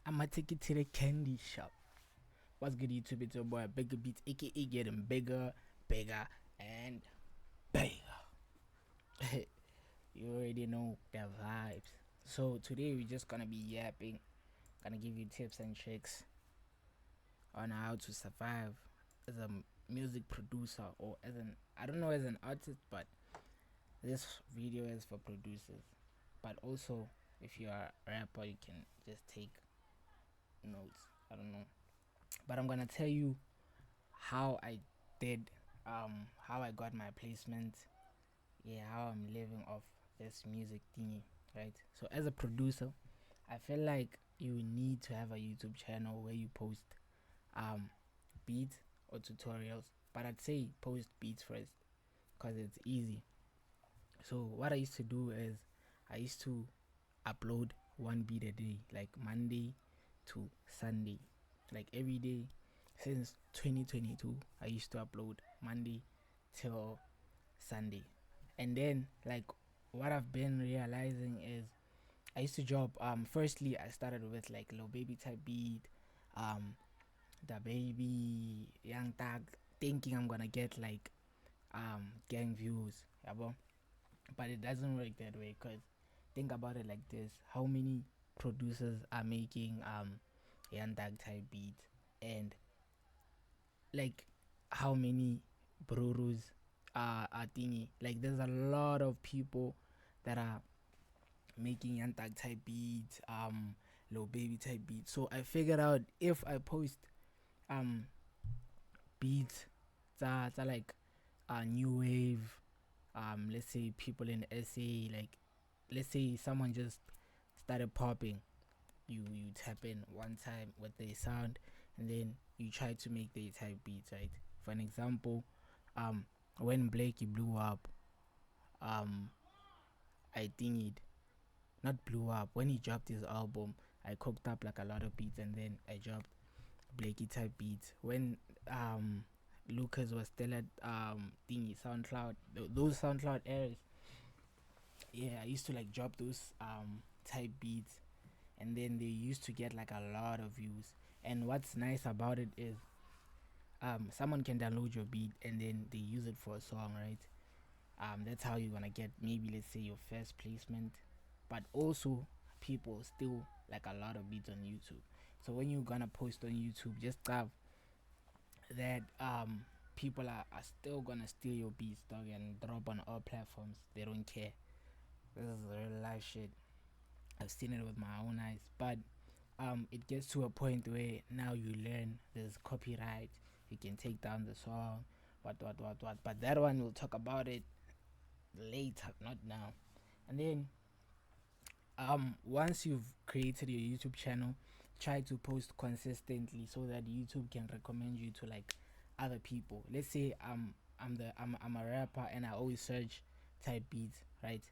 I'ma take it to the candy shop. What's good, YouTube? It's your boy BiggaBeatz, aka Getting Bigger, Bigger, and Bigger. You already know the vibes. So today we're just gonna be yapping, gonna give you tips and tricks on how to survive as a music producer, or as an, I don't know, as an artist, but this video is for producers. But also, if you are a rapper, you can just take notes. I don't know, but I'm gonna tell you how I did, how I got my placement, yeah, how I'm living off this music thingy, right? So as a producer, I feel like you need to have a YouTube channel where you post um beats or tutorials, but I'd say post beats first because it's easy. So what I used to do is I used to upload one beat a day, like Monday to Sunday, like every day since 2022. I used to upload Monday till Sunday. And then, like, what I've been realizing is I used to drop, firstly I started with like low baby type beat, um the baby young tag, thinking I'm gonna get like gang views, yeah, but it doesn't work that way. Because think about it like this: how many producers are making young tag type beats, and like how many brurus are thingy? Like there's a lot of people that are making Yantag type beats, low baby type beats. So I figured out if I post um beats that are like new wave, let's say people in SA, like let's say someone just started popping, you tap in one time with the sound, and then you try to make the type beats, right? For an example, um when Blakey blew up, um I think it not blew up, when he dropped his album, I cooked up like a lot of beats, and then I dropped Blakey type beats. When Lucas was still at thingy SoundCloud, those SoundCloud eras, yeah, I used to like drop those type beats, and then they used to get like a lot of views. And what's nice about it is someone can download your beat and then they use it for a song, right? That's how you're gonna get, maybe let's say, your first placement. But also, people still like a lot of beats on YouTube. So when you're gonna post on YouTube, just have that people are still gonna steal your beats, dog, and drop on all platforms. They don't care. This is real life shit. I've seen it with my own eyes. But it gets to a point where now you learn there's copyright. You can take down the song, what. But that one, we'll talk about it later, not now. And then once you've created your YouTube channel, try to post consistently so that YouTube can recommend you to like other people. Let's say I'm a rapper and I always search type beats, right?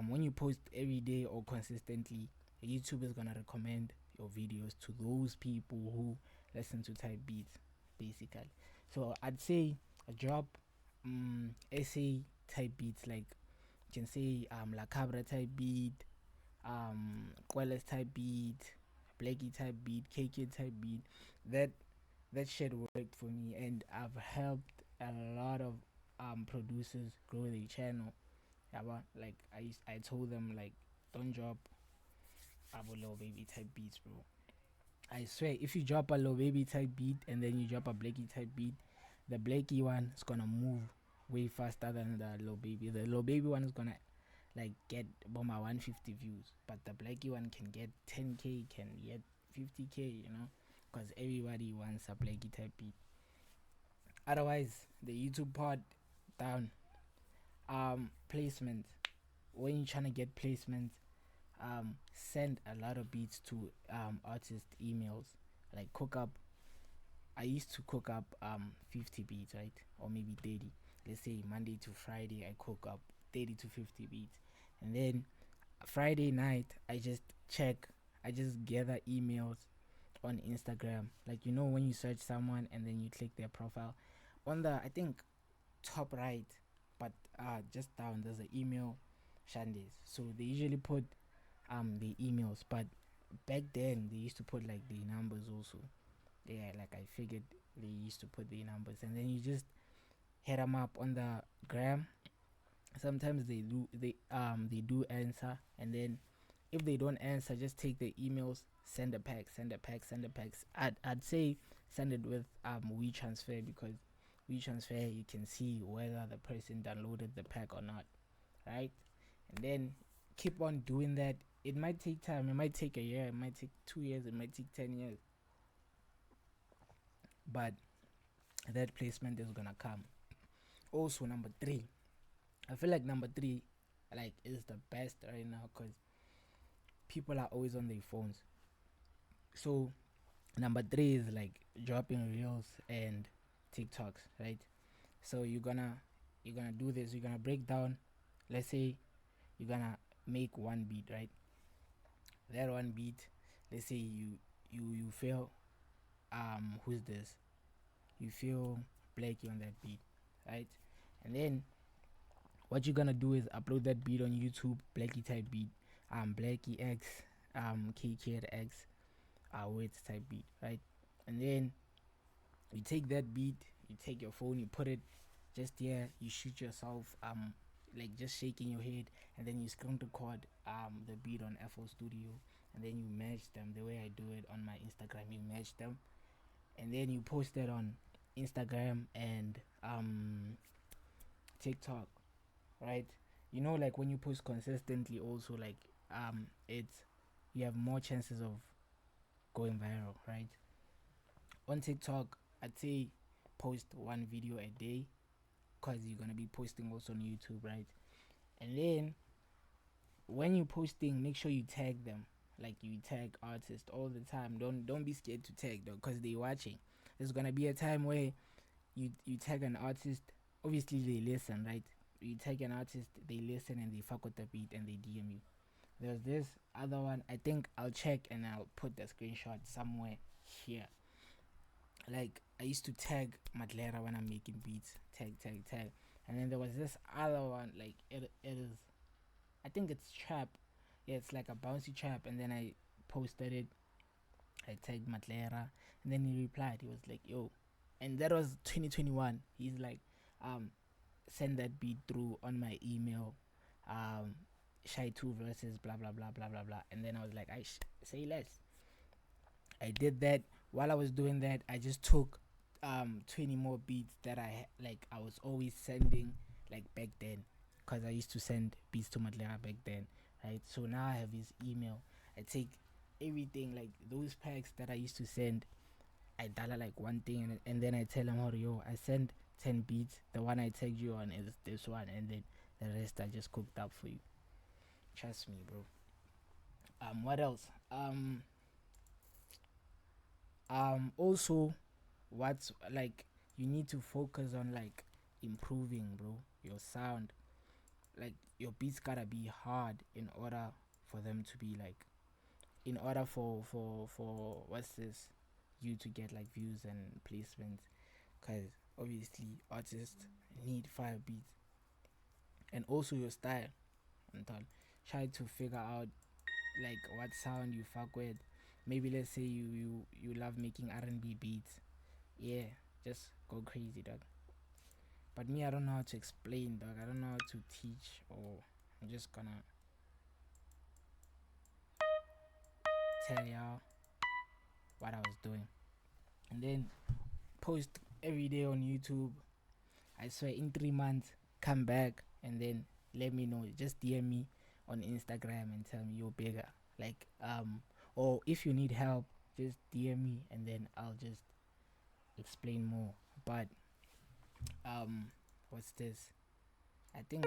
When you post every day or consistently, YouTube is gonna recommend your videos to those people who listen to type beats, basically. So I'd say a drop essay type beats, like you can say La Cabra type beat, Queles type beat, Blakey type beat, KK type beat. That that shit worked for me, and I've helped a lot of producers grow their channel. Yeah, but like I told them, like, don't drop a low baby type beats, bro. I swear, if you drop a low baby type beat and then you drop a Blakey type beat, the Blakey one is gonna move way faster than the low baby. The low baby one is gonna like get bomber 150 views, but the Blakey one can get 10k, can get 50k, because everybody wants a Blakey type beat. Otherwise, the YouTube part down. Placement. When you're trying to get placement, send a lot of beats to artist emails. Like cook up. I used to cook up 50 beats, right, or maybe 30. Let's say Monday to Friday, I cook up 30 to 50 beats, and then Friday night I just gather emails on Instagram. Like, when you search someone and then you click their profile on the, I think, top right, but just down there's an email Shandays. So they usually put the emails, but back then they used to put like the numbers also. Yeah, like I figured they used to put the numbers, and then you just hit them up on the gram. Sometimes they do answer, and then if they don't answer, just take the emails, send a pack, send a pack, send a pack. I'd say send it with WeTransfer, because WeTransfer you can see whether the person downloaded the pack or not, right? And then keep on doing that. It might take time. It might take a year. It might take 2 years. It might take 10 years. But that placement is gonna come. Also, number three. I feel like number three, like, is the best right now because people are always on their phones. So number three is like dropping reels and TikToks, right? So you're gonna do this. You're gonna break down. Let's say you're gonna make one beat, right? That one beat. Let's say you feel who's this? You feel Blakey on that beat, right? And then what you're gonna do is upload that beat on YouTube, Blakey type beat, Blakey X, KK X, Wits type beat, right? And then you take that beat, you take your phone, you put it just there, you shoot yourself, like just shaking your head, and then you screen record the beat on FL Studio, and then you match them the way I do it on my Instagram. You match them, and then you post it on Instagram and TikTok, right? You know, like when you post consistently, also like it's you have more chances of going viral, right? On TikTok, I'd say post one video a day, cause you're gonna be posting also on YouTube, right? And then when you're posting, make sure you tag them. Like you tag artists all the time. Don't be scared to tag them, cause they watching. There's gonna be a time where you tag an artist. Obviously they listen, right? You tag an artist, they listen and they fuck with the beat and they DM you. There's this other one. I think I'll check and I'll put the screenshot somewhere here. Like I used to tag Madlera when I'm making beats. Tag, tag, tag. And then there was this other one. Like it is. I think it's trap. Yeah, it's like a bouncy trap. And then I posted it. I tagged Madlera, and then he replied. He was like, "Yo," and that was 2021. He's like, send that beat through on my email. Shy 2 verses, blah blah blah blah blah blah. And then I was like, say less. I did that. While I was doing that, I just took 20 more beats that like I was always sending like back then, because I used to send beats to Madlera back then, right? So now I have his email. I take everything, like those packs that I used to send. I dial like one thing, and then I tell him, "Oh, yo, I send 10 beats. The one I tagged you on is this one, and then the rest I just cooked up for you." Trust me, bro. What else? Also, what's like, you need to focus on like improving, bro, your sound. Like your beats gotta be hard in order for them to be like, in order for what's this, you to get like views and placements, because obviously artists need fire beats. And also your style, and all. Try to figure out like what sound you fuck with. Maybe let's say you love making R&B beats. Yeah, just go crazy, dog. But me, I don't know how to explain, dog. I don't know how to teach, or I'm just gonna tell y'all what I was doing, and then post every day on YouTube. I swear, in 3 months, come back and then let me know. Just DM me on Instagram and tell me you're bigger. Like or if you need help, just DM me and then I'll just explain more. But what's this? I think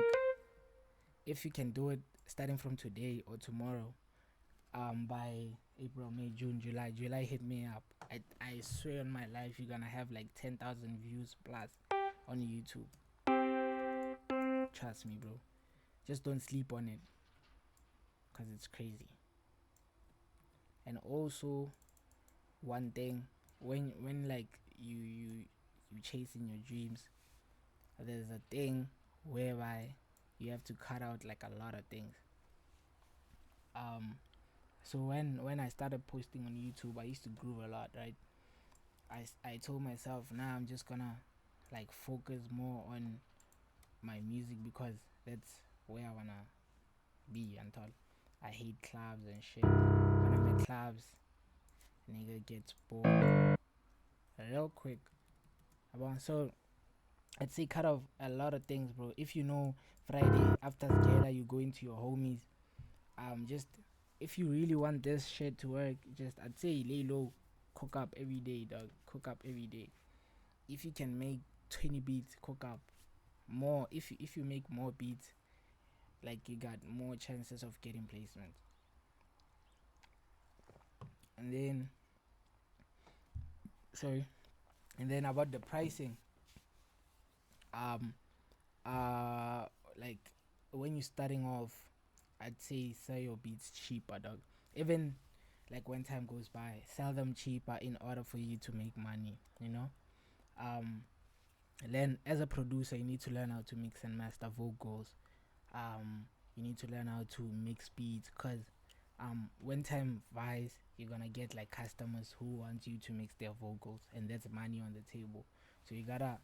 if you can do it starting from today or tomorrow, by April, May, June, July, hit me up. I swear on my life, you're gonna have like 10,000 views plus on YouTube. Trust me, bro. Just don't sleep on it, because it's crazy. And also, one thing, when like you chasing your dreams, there's a thing whereby you have to cut out like a lot of things. So when I started posting on YouTube, I used to groove a lot, right? I told myself, now I'm just gonna like focus more on my music because that's where I wanna be and all. I hate clubs and shit. When I'm at clubs, nigga gets bored real quick. So I'd say cut off a lot of things, bro. If you know Friday after Gala you go into your homies, just if you really want this shit to work, just I'd say lay low, cook up every day, dog. Cook up every day. If you can make 20 beats, cook up more. If you make more beats, like you got more chances of getting placement. And then sorry, and then about the pricing, um, uh, like when you're starting off, I'd say sell your beats cheaper, dog. Even like when time goes by, sell them cheaper in order for you to make money. You know, um, and then as a producer, you need to learn how to mix and master vocals. You need to learn how to mix beats, cause when time buys, you're gonna get like customers who want you to mix their vocals, and that's money on the table. So you gotta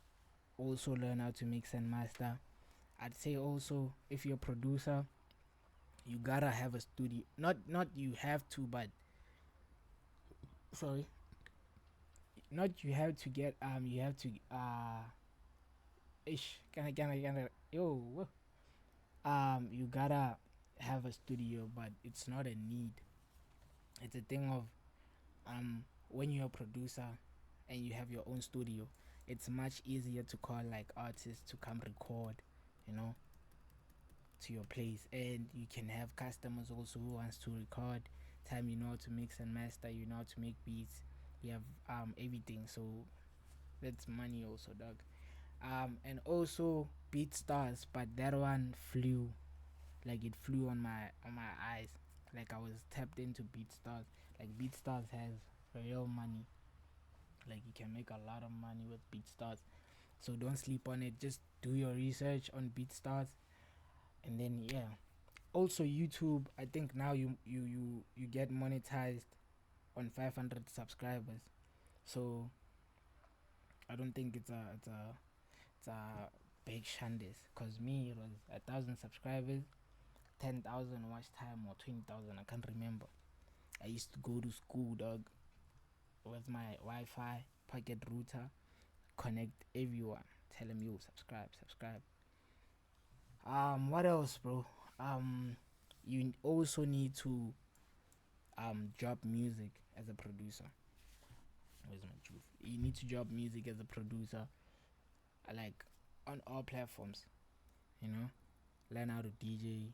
also learn how to mix and master. I'd say also if you're a producer, you gotta have a studio. Not you have to, but sorry, not you have to get you have to ish can I yo you gotta have a studio, but it's not a need. It's a thing of when you're a producer and you have your own studio, it's much easier to call like artists to come record, you know, to your place, and you can have customers also who wants to record. Time you know how to mix and master, you know how to make beats, you have everything. So that's money also, dog. And also beat stars, but that one flew, like it flew on my eyes. Like I was tapped into beat stars. Like beat stars has real money. Like you can make a lot of money with beat stars. So don't sleep on it. Just do your research on beat stars, and then yeah. Also YouTube, I think now you get monetized on 500 subscribers. So I don't think it's a big shandies. Cause me it was 1,000 subscribers, 10,000 watch time or 20,000. I can't remember. I used to go to school, dog, with my Wi-Fi pocket router, connect everyone, tell them yo subscribe, subscribe. What else, bro? You also need to drop music as a producer. Where's my truth? You need to drop music as a producer, like on all platforms. You know, learn how to DJ.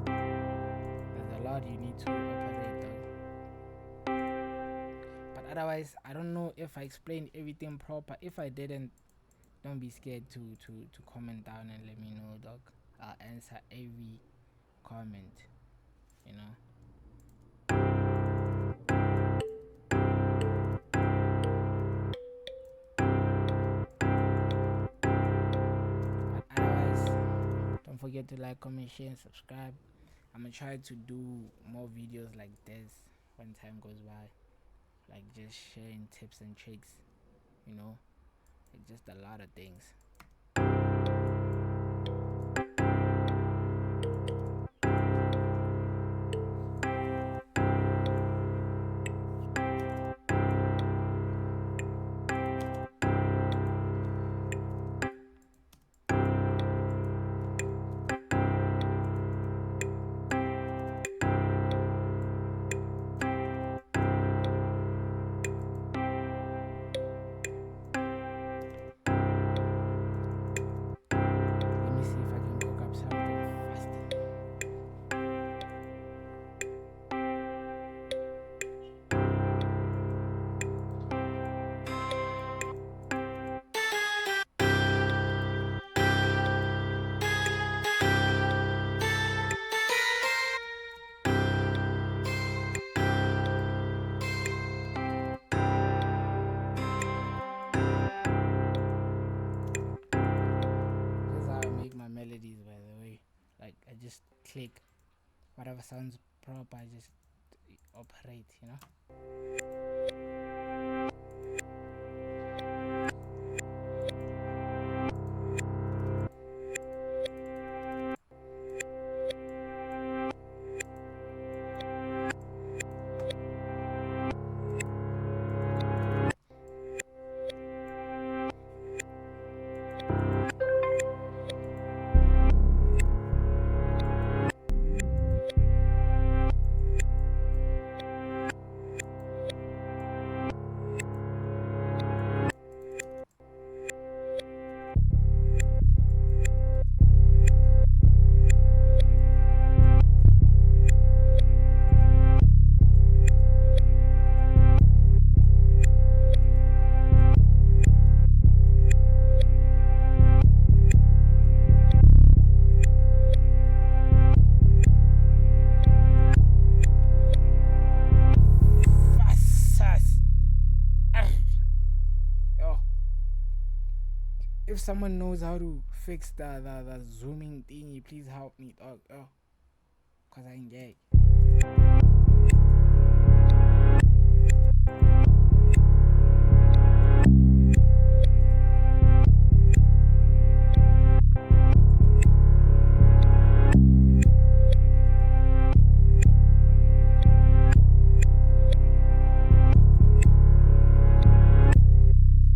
There's a lot you need to operate on. But otherwise, I don't know if I explained everything proper. If I didn't, don't be scared to comment down and let me know, dog. I'll answer every comment. You know. But otherwise, don't forget to like, comment, share, and subscribe. I'm gonna try to do more videos like this when time goes by, like just sharing tips and tricks, you know, like just a lot of things. just click whatever sounds proper, just operate, you know. If someone knows how to fix the zooming thingy, please help me, dog. Oh, cause I ain't gay.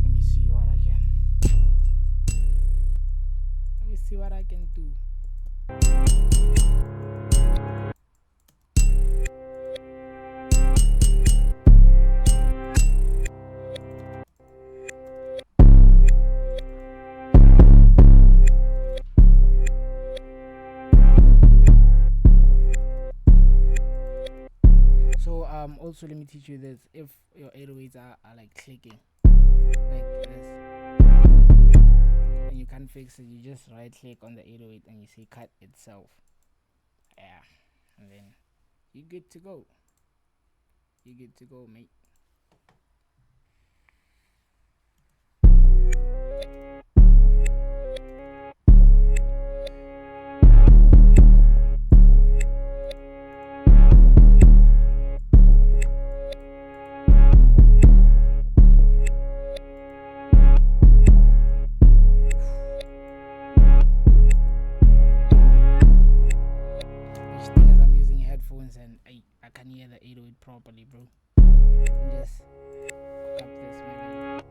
Let me see what I can. Let me see what I can do. So also let me teach you this. If your 808s are like clicking like this, and you can't fix it, you just right click on the 808 and you say cut itself. Yeah, and then you good to go. You good to go, mate. Each thing is I'm using headphones and I can hear the 808 properly, bro. Just hook up this melody.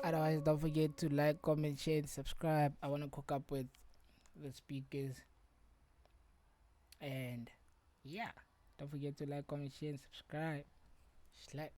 Otherwise, don't forget to like, comment, share, and subscribe. I want to cook up with the speakers. And yeah, don't forget to like, comment, share, and subscribe. Slap.